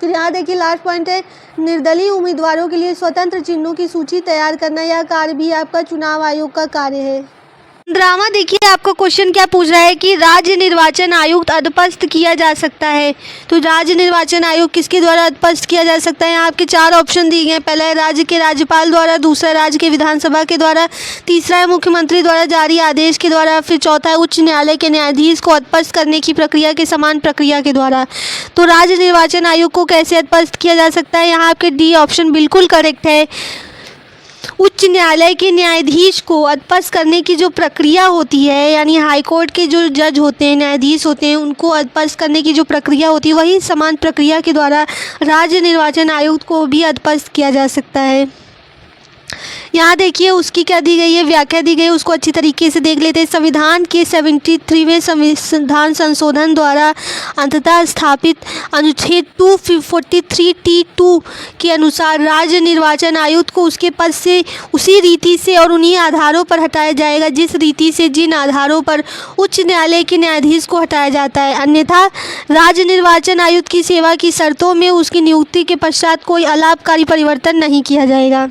फिर यहाँ देखिए लास्ट पॉइंट है निर्दलीय उम्मीदवारों के लिए स्वतंत्र चिन्हों की सूची तैयार करना, यह कार्य भी आपका चुनाव आयोग का कार्य है। 15वां देखिए आपका क्वेश्चन क्या पूछ रहा है कि राज्य निर्वाचन आयुक्त अदपस्त किया जा सकता है। तो राज्य निर्वाचन आयोग किसके द्वारा अदपस्त किया जा सकता है? यहाँ आपके 4 ऑप्शन दिए गए हैं। पहला है राज्य के राज्यपाल द्वारा, दूसरा राज्य के विधानसभा के द्वारा, तीसरा है मुख्यमंत्री द्वारा जारी आदेश के द्वारा, फिर चौथा है उच्च न्यायालय के न्यायाधीश को अदपस्त करने की प्रक्रिया के समान प्रक्रिया के द्वारा। तो राज्य निर्वाचन आयोग को कैसे अदपस्त किया जा सकता है? यहाँ आपके डी ऑप्शन बिल्कुल करेक्ट है। उच्च न्यायालय के न्यायाधीश को अदपस्त करने की जो प्रक्रिया होती है, यानी हाई कोर्ट के जो जज होते हैं, न्यायाधीश होते हैं, उनको अदपस्त करने की जो प्रक्रिया होती है, वही समान प्रक्रिया के द्वारा राज्य निर्वाचन आयुक्त को भी अदपस्त किया जा सकता है। यहाँ देखिए उसकी क्या दी गई है, व्याख्या दी गई है, उसको अच्छी तरीके से देख लेते हैं। संविधान के 73वें संविधान संशोधन द्वारा अंततः स्थापित अनुच्छेद 243(t)(2) के अनुसार राज्य निर्वाचन आयुक्त को उसके पद से उसी रीति से और उन्हीं आधारों पर हटाया जाएगा जिस रीति से जिन आधारों पर उच्च न्यायालय के न्यायाधीश को हटाया जाता है। अन्यथा राज्य निर्वाचन आयुक्त की सेवा की शर्तों में उसकी नियुक्ति के पश्चात कोई अलाभकारी परिवर्तन नहीं किया जाएगा।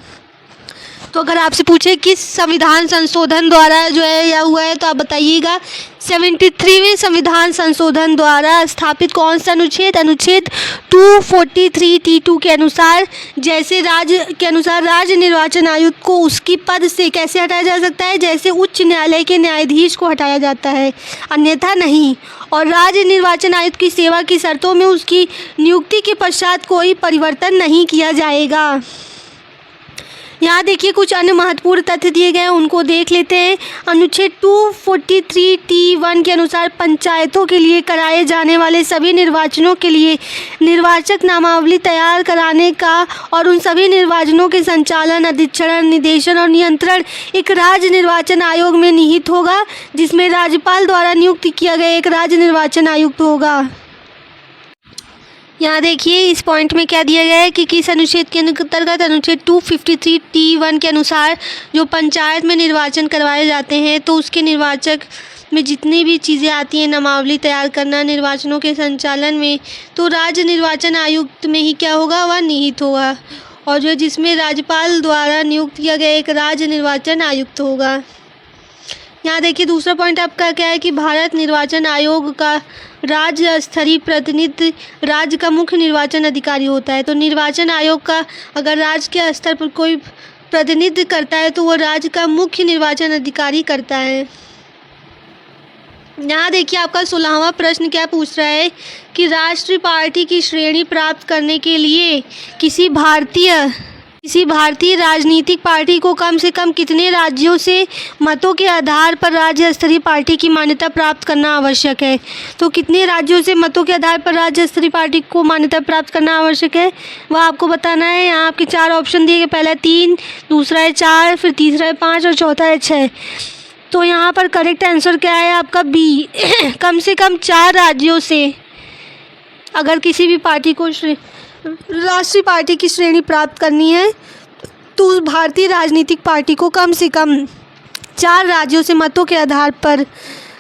तो अगर आपसे पूछे किस संविधान संशोधन द्वारा जो है यह हुआ है, तो आप बताइएगा 73वें संविधान संशोधन द्वारा स्थापित कौन सा अनुच्छेद, अनुच्छेद 243(2) के अनुसार, जैसे राज्य निर्वाचन आयुक्त को उसकी पद से कैसे हटाया जा सकता है, जैसे उच्च न्यायालय के न्यायाधीश को हटाया जाता है, अन्यथा नहीं। और राज्य निर्वाचन आयुक्त की सेवा की शर्तों में उसकी नियुक्ति के पश्चात कोई परिवर्तन नहीं किया जाएगा। यहाँ देखिए कुछ अन्य महत्वपूर्ण तथ्य दिए गए हैं, उनको देख लेते हैं। अनुच्छेद 243(1) के अनुसार पंचायतों के लिए कराए जाने वाले सभी निर्वाचनों के लिए निर्वाचक नामावली तैयार कराने का और उन सभी निर्वाचनों के संचालन, अधिक्षण, निर्देशन और नियंत्रण एक राज्य निर्वाचन आयोग में निहित होगा, जिसमें राज्यपाल द्वारा नियुक्त किया गया एक राज्य निर्वाचन आयुक्त होगा। यहाँ देखिए इस पॉइंट में क्या दिया गया है कि किस अनुच्छेद के अंतर्गत, अनुच्छेद 253(1) के अनुसार जो पंचायत में निर्वाचन करवाए जाते हैं तो उसके निर्वाचक में जितनी भी चीज़ें आती हैं, नामावली तैयार करना, निर्वाचनों के संचालन में, तो राज्य निर्वाचन आयुक्त में ही क्या होगा, वह निहित होगा, और जो जिसमें राज्यपाल द्वारा नियुक्त किया गया एक राज्य निर्वाचन आयुक्त होगा। यहाँ देखिए दूसरा पॉइंट आपका क्या है कि भारत निर्वाचन आयोग का राज्य स्तरीय प्रतिनिधि राज्य का मुख्य निर्वाचन अधिकारी होता है। तो निर्वाचन आयोग का अगर राज्य के स्तर पर कोई प्रतिनिधित्व करता है तो वो राज्य का मुख्य निर्वाचन अधिकारी करता है। यहाँ देखिए आपका 16वां प्रश्न क्या पूछ रहा है कि राष्ट्रीय पार्टी की श्रेणी प्राप्त करने के लिए किसी भारतीय राजनीतिक पार्टी को कम से कम कितने राज्यों से मतों के आधार पर राज्य स्तरीय पार्टी की मान्यता प्राप्त करना आवश्यक है। तो कितने राज्यों से मतों के आधार पर राज्य स्तरीय पार्टी को मान्यता प्राप्त करना आवश्यक है वह आपको बताना है। यहाँ आपके 4 ऑप्शन दिए गए, पहला 3, दूसरा है 4, फिर तीसरा है 5 और चौथा है 6। तो यहाँ पर करेक्ट आंसर क्या है आपका बी कम से कम 4 राज्यों से अगर किसी भी पार्टी को राष्ट्रीय पार्टी की श्रेणी प्राप्त करनी है तो उस भारतीय राजनीतिक पार्टी को कम से कम 4 राज्यों से मतों के आधार पर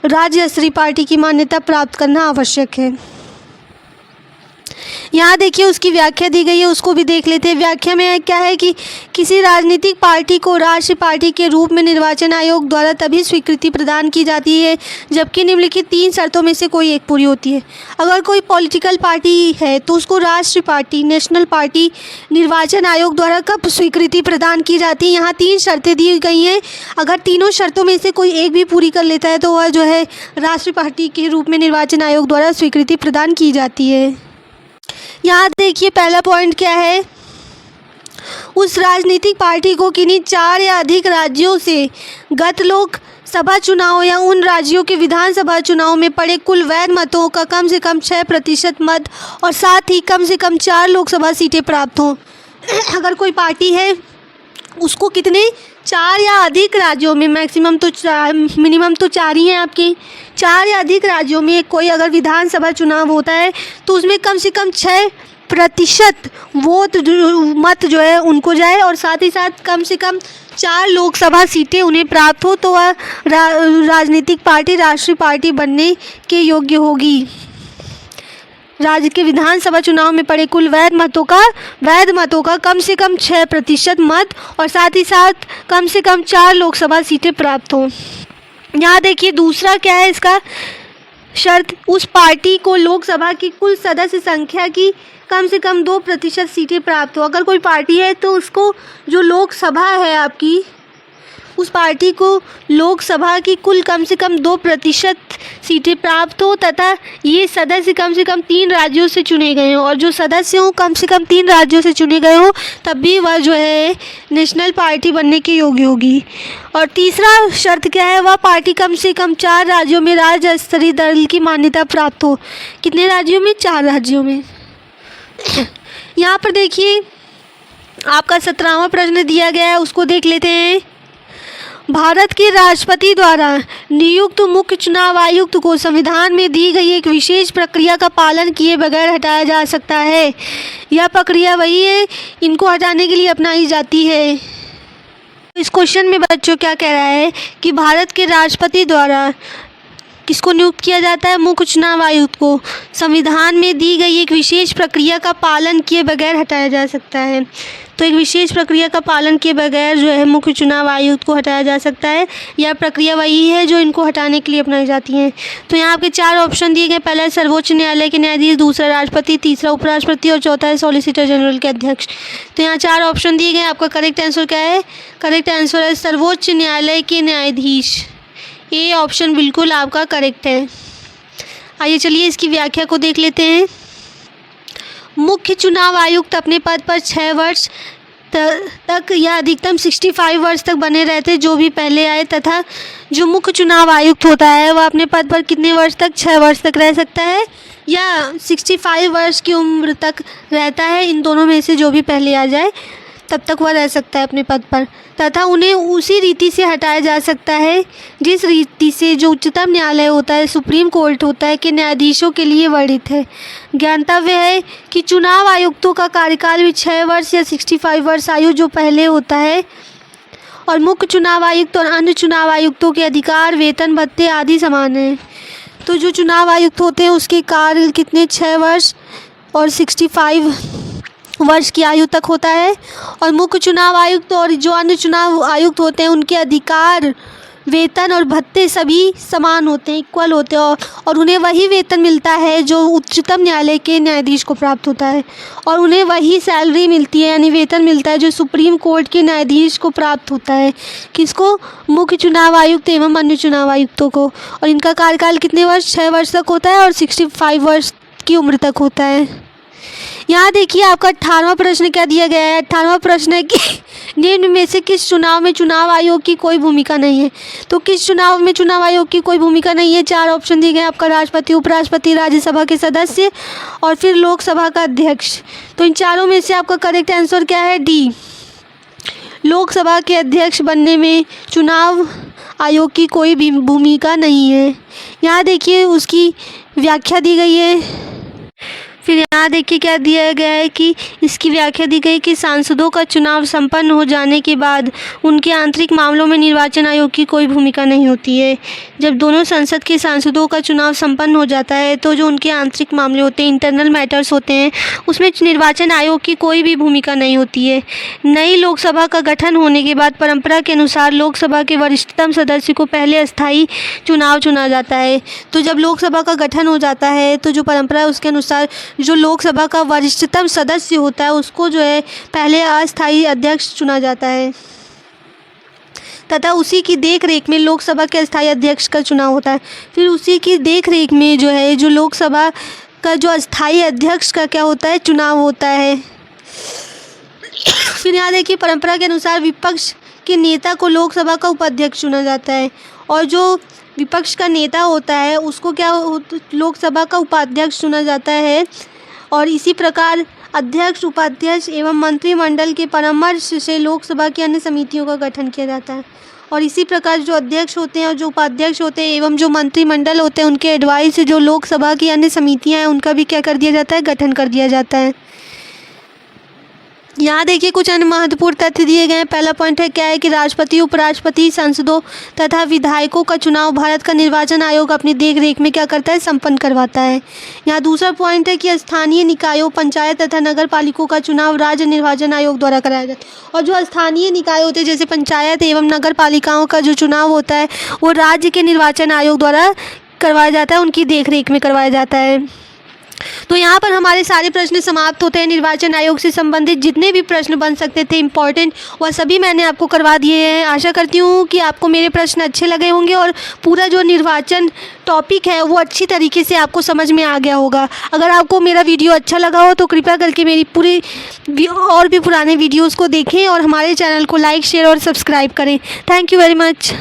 राज्य स्तरीय पार्टी की मान्यता प्राप्त करना आवश्यक है। यहाँ देखिए उसकी व्याख्या दी गई है, उसको भी देख लेते हैं। व्याख्या में क्या है कि किसी राजनीतिक पार्टी को राष्ट्रीय पार्टी के रूप में निर्वाचन आयोग द्वारा तभी स्वीकृति प्रदान की जाती है जबकि निम्नलिखित 3 शर्तों में से कोई एक पूरी होती है। अगर कोई पॉलिटिकल पार्टी है तो उसको राष्ट्रीय पार्टी, नेशनल पार्टी निर्वाचन आयोग द्वारा कब स्वीकृति प्रदान की जाती है। यहाँ 3 शर्तें दी गई हैं, अगर तीनों शर्तों में से कोई एक भी पूरी कर लेता है तो वह जो है राष्ट्रीय पार्टी के रूप में निर्वाचन आयोग द्वारा स्वीकृति प्रदान की जाती है। यहाँ देखिए पहला पॉइंट क्या है, उस राजनीतिक पार्टी को किन्हीं 4 या अधिक राज्यों से गत लोकसभा चुनाव या उन राज्यों के विधानसभा चुनाव में पड़े कुल वैध मतों का कम से कम 6% मत और साथ ही कम से कम 4 लोकसभा सीटें प्राप्त हों। अगर कोई पार्टी है उसको कितने 4 या अधिक राज्यों में, मिनिमम तो 4 ही हैं आपके, 4 या अधिक राज्यों में कोई अगर विधानसभा चुनाव होता है तो उसमें कम से कम 6% वोट मत जो है उनको जाए और साथ ही साथ कम से कम 4 लोकसभा सीटें उन्हें प्राप्त हो तो वह राजनीतिक पार्टी राष्ट्रीय पार्टी बनने के योग्य होगी। राज्य के विधानसभा चुनाव में पड़े कुल वैध मतों का कम से कम 6% मत और साथ ही साथ कम से कम 4 लोकसभा सीटें प्राप्त हों। यहाँ देखिए दूसरा क्या है इसका शर्त, उस पार्टी को लोकसभा की कुल सदस्य संख्या की कम से कम 2% सीटें प्राप्त हो। अगर कोई पार्टी है तो उसको जो लोकसभा है आपकी, उस पार्टी को लोकसभा की कुल कम से कम 2% सीटें प्राप्त हो तथा ये सदस्य कम से कम 3 राज्यों से चुने गए हों और जो सदस्य हों कम से कम 3 राज्यों से चुने गए हों तब भी वह जो है नेशनल पार्टी बनने के योग्य होगी। और तीसरा शर्त क्या है, वह पार्टी कम से कम 4 राज्यों में राज्य स्तरीय दल की मान्यता प्राप्त हो। कितने राज्यों में? 4 राज्यों में। यहाँ पर देखिए आपका 17वां प्रश्न दिया गया है, उसको देख लेते हैं। भारत के राष्ट्रपति द्वारा नियुक्त मुख्य चुनाव आयुक्त को संविधान में दी गई एक विशेष प्रक्रिया का पालन किए बगैर हटाया जा सकता है। यह प्रक्रिया वही है इनको हटाने के लिए अपनाई जाती है। इस क्वेश्चन में बच्चों क्या कह रहा है कि भारत के राष्ट्रपति द्वारा किसको नियुक्त किया जाता है? मुख्य चुनाव आयुक्त को संविधान में दी गई एक विशेष प्रक्रिया का पालन किए बगैर हटाया जा सकता है। तो एक विशेष प्रक्रिया का पालन किए बगैर जो है मुख्य चुनाव आयुक्त को हटाया जा सकता है। यह प्रक्रिया वही है जो इनको हटाने के लिए अपनाई जाती है। तो यहाँ आपके 4 ऑप्शन दिए गए। पहला है सर्वोच्च न्यायालय के न्यायाधीश, दूसरा राष्ट्रपति, तीसरा उपराष्ट्रपति और चौथा है सॉलिसिटर जनरल के अध्यक्ष। तो यहाँ 4 ऑप्शन दिए गए। आपका करेक्ट आंसर क्या है? करेक्ट आंसर है सर्वोच्च न्यायालय के न्यायाधीश। ये ऑप्शन बिल्कुल आपका करेक्ट है। आइए चलिए इसकी व्याख्या को देख लेते हैं। मुख्य चुनाव आयुक्त अपने पद पर 6 वर्ष तक या अधिकतम 65 वर्ष तक बने रहते जो भी पहले आए, तथा जो मुख्य चुनाव आयुक्त होता है वह अपने पद पर कितने वर्ष तक? 6 वर्ष तक रह सकता है या 65 वर्ष की उम्र तक रहता है। इन दोनों में से जो भी पहले आ जाए तब तक वह रह सकता है अपने पद पर, तथा उन्हें उसी रीति से हटाया जा सकता है जिस रीति से जो उच्चतम न्यायालय होता है, सुप्रीम कोर्ट होता है, के न्यायाधीशों के लिए वर्णित है। ज्ञातव्य है कि चुनाव आयुक्तों का कार्यकाल भी 6 वर्ष या 65 वर्ष आयु जो पहले होता है, और मुख्य चुनाव आयुक्त और अन्य चुनाव आयुक्तों के अधिकार, वेतन, भत्ते आदि समान हैं। तो जो चुनाव आयुक्त होते हैं उसके कार्य कितने? 6 वर्ष और 65 वर्ष की आयु तक होता है, और मुख्य चुनाव आयुक्त और जो अन्य चुनाव आयुक्त होते हैं उनके अधिकार, वेतन और भत्ते सभी समान होते हैं, इक्वल होते हैं, और उन्हें वही वेतन मिलता है जो उच्चतम न्यायालय के न्यायाधीश को प्राप्त होता है, और उन्हें वही सैलरी मिलती है यानी वेतन मिलता है जो सुप्रीम कोर्ट के न्यायाधीश को प्राप्त होता है। किसको? मुख्य चुनाव आयुक्त एवं अन्य चुनाव आयुक्तों को। और इनका कार्यकाल कितने वर्ष? 6 वर्ष तक होता है और 65 वर्ष की उम्र तक होता है। यहाँ देखिए आपका 18वां प्रश्न क्या दिया गया है। 18वां प्रश्न है कि निम्न में से किस चुनाव में चुनाव आयोग की कोई भूमिका नहीं है? तो किस चुनाव में चुनाव आयोग की कोई भूमिका नहीं है? 4 ऑप्शन दिए गए आपका राष्ट्रपति, उपराष्ट्रपति, राज्यसभा के सदस्य और फिर लोकसभा का अध्यक्ष। तो इन चारों में से आपका करेक्ट आंसर क्या है? डी, लोकसभा के अध्यक्ष बनने में चुनाव आयोग की कोई भी भूमिका नहीं है। यहाँ देखिए उसकी व्याख्या दी गई है। फिर यहाँ देखिए क्या दिया गया है कि इसकी व्याख्या दी गई कि सांसदों का चुनाव संपन्न हो जाने के बाद उनके आंतरिक मामलों में निर्वाचन आयोग की कोई भूमिका नहीं होती है। जब दोनों संसद के सांसदों का चुनाव संपन्न हो जाता है तो जो उनके आंतरिक मामले होते हैं, इंटरनल मैटर्स होते हैं, उसमें निर्वाचन आयोग की कोई भी भूमिका नहीं होती है। नई लोकसभा का गठन होने के बाद परंपरा के अनुसार लोकसभा के वरिष्ठतम सदस्य को पहले अस्थायी चुनाव चुना जाता है। तो जब लोकसभा का गठन हो जाता है तो जो परंपरा है उसके अनुसार जो लोकसभा का वरिष्ठतम सदस्य होता है उसको जो है पहले अस्थायी अध्यक्ष चुना जाता है, तथा उसी की देख रेख में लोकसभा के अस्थायी अध्यक्ष का चुनाव होता है। फिर उसी की देख रेख में जो है जो लोकसभा का जो अस्थायी अध्यक्ष का क्या होता है? चुनाव होता है। फिर यहाँ देखिए परंपरा के अनुसार विपक्ष के नेता को लोकसभा का उपाध्यक्ष चुना जाता है, और जो विपक्ष का नेता होता है उसको क्या लोकसभा का उपाध्यक्ष चुना जाता है। और इसी प्रकार अध्यक्ष, उपाध्यक्ष एवं मंत्रिमंडल के परामर्श से लोकसभा की अन्य समितियों का गठन किया जाता है। और इसी प्रकार जो अध्यक्ष होते हैं और जो उपाध्यक्ष होते हैं एवं जो मंत्रिमंडल होते हैं उनके एडवाइस से जो लोकसभा की अन्य समितियां हैं उनका भी क्या कर दिया जाता है? गठन कर दिया जाता है। यहाँ देखिए कुछ अन्य महत्वपूर्ण तथ्य दिए गए हैं। पहला पॉइंट है क्या है कि राष्ट्रपति, उपराष्ट्रपति, सांसदों तथा विधायकों का चुनाव भारत का निर्वाचन आयोग अपनी देख रेख में क्या करता है? संपन्न करवाता है। यहाँ दूसरा पॉइंट है कि स्थानीय निकायों, पंचायत तथा नगर पालिकाओं का चुनाव राज्य निर्वाचन आयोग द्वारा कराया जाता है, और जो स्थानीय निकाय होते हैं जैसे पंचायत एवं नगर पालिकाओं का जो चुनाव होता है वो राज्य के निर्वाचन आयोग द्वारा करवाया जाता है, उनकी देख रेख में करवाया जाता है। तो यहाँ पर हमारे सारे प्रश्न समाप्त होते हैं। निर्वाचन आयोग से संबंधित जितने भी प्रश्न बन सकते थे इम्पॉर्टेंट, वह सभी मैंने आपको करवा दिए हैं। आशा करती हूँ कि आपको मेरे प्रश्न अच्छे लगे होंगे और पूरा जो निर्वाचन टॉपिक है वो अच्छी तरीके से आपको समझ में आ गया होगा। अगर आपको मेरा वीडियो अच्छा लगा हो तो कृपया करके मेरी पूरी और भी पुराने वीडियोज़ को देखें और हमारे चैनल को लाइक, शेयर और सब्सक्राइब करें। Thank you very much.